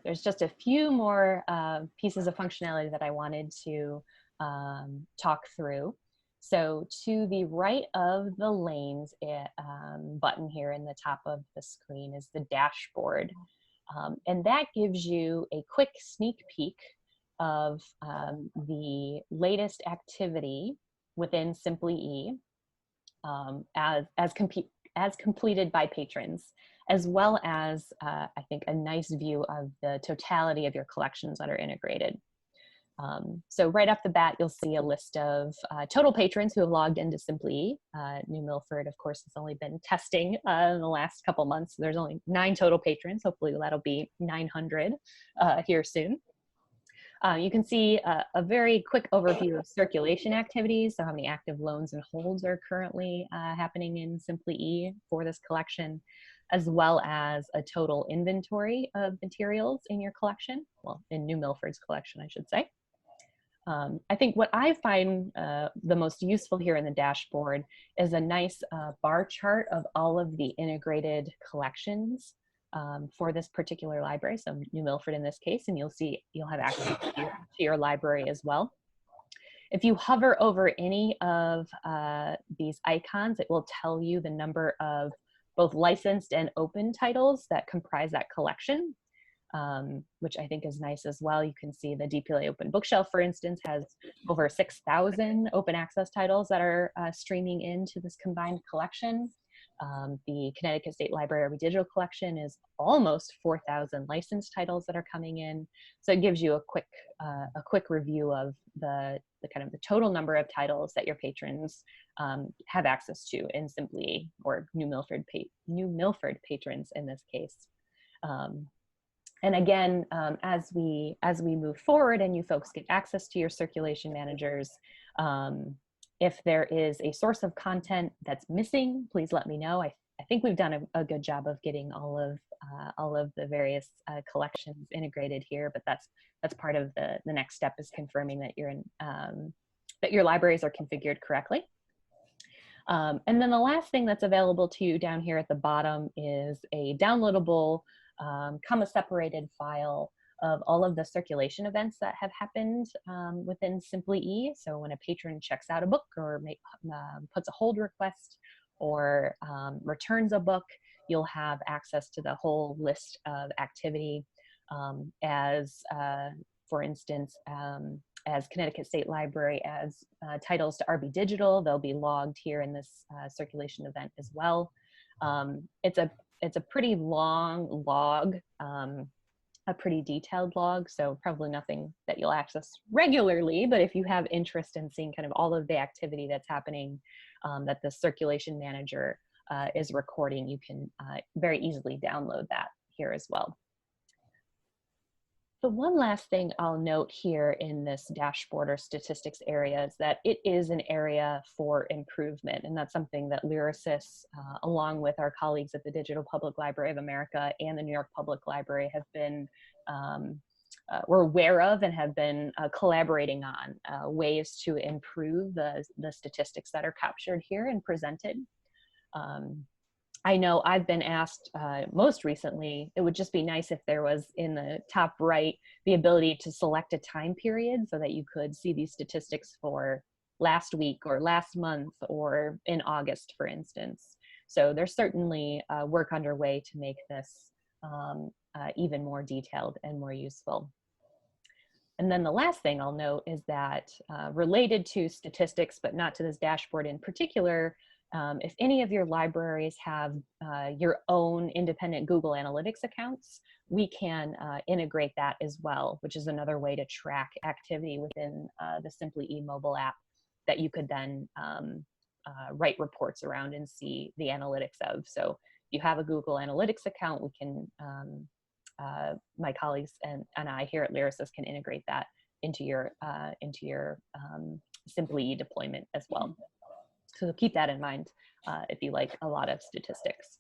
there's just a few more pieces of functionality that I wanted to talk through. So to the right of the lanes button here in the top of the screen is the dashboard. And that gives you a quick sneak peek of the latest activity within SimplyE as completed by patrons, as well as I think a nice view of the totality of your collections that are integrated. So right off the bat, you'll see a list of total patrons who have logged into SimplyE. New Milford, of course, has only been testing in the last couple months. So there's only 9 total patrons. Hopefully that'll be 900 here soon. You can see a very quick overview of circulation activities, so how many active loans and holds are currently happening in SimplyE for this collection, as well as a total inventory of materials in your collection, well, in New Milford's collection, I should say. I think what I find the most useful here in the dashboard is a nice bar chart of all of the integrated collections for this particular library, so New Milford in this case, and you'll have access to your library as well. If you hover over any of these icons, it will tell you the number of both licensed and open titles that comprise that collection, which I think is nice as well. You can see the DPLA Open Bookshelf, for instance, has over 6,000 open access titles that are streaming into this combined collection. The Connecticut State Library Digital Collection is almost 4,000 licensed titles that are coming in. So it gives you a quick review of the kind of the total number of titles that your patrons have access to in SimplyE, or New Milford patrons in this case. And again, as we move forward and you folks get access to your circulation managers, if there is a source of content that's missing, please let me know. I think we've done a good job of getting all of the various collections integrated here, but that's part of the next step, is confirming that that your libraries are configured correctly. And then the last thing that's available to you down here at the bottom is a downloadable comma-separated file of all of the circulation events that have happened within SimplyE. So when a patron checks out a book, or puts a hold request, or returns a book, you'll have access to the whole list of activity. For instance, as Connecticut State Library adds titles to RB Digital, they'll be logged here in this circulation event as well. It's a pretty long log, a pretty detailed log, so probably nothing that you'll access regularly, but if you have interest in seeing kind of all of the activity that's happening that the circulation manager is recording, you can very easily download that here as well. The one last thing I'll note here in this dashboard or statistics area is that it is an area for improvement, and that's something that LYRASIS, along with our colleagues at the Digital Public Library of America and the New York Public Library, have been we're aware of and have been collaborating on ways to improve the statistics that are captured here and presented. I know I've been asked most recently, it would just be nice if there was in the top right the ability to select a time period so that you could see these statistics for last week or last month or in August, for instance. So there's certainly work underway to make this even more detailed and more useful. And then the last thing I'll note is that related to statistics, but not to this dashboard in particular, if any of your libraries have your own independent Google Analytics accounts, we can integrate that as well, which is another way to track activity within the SimplyE mobile app that you could then write reports around and see the analytics of. So if you have a Google Analytics account, we can, my colleagues and I here at LYRASIS can integrate that into your SimplyE deployment as well. So keep that in mind if you like a lot of statistics.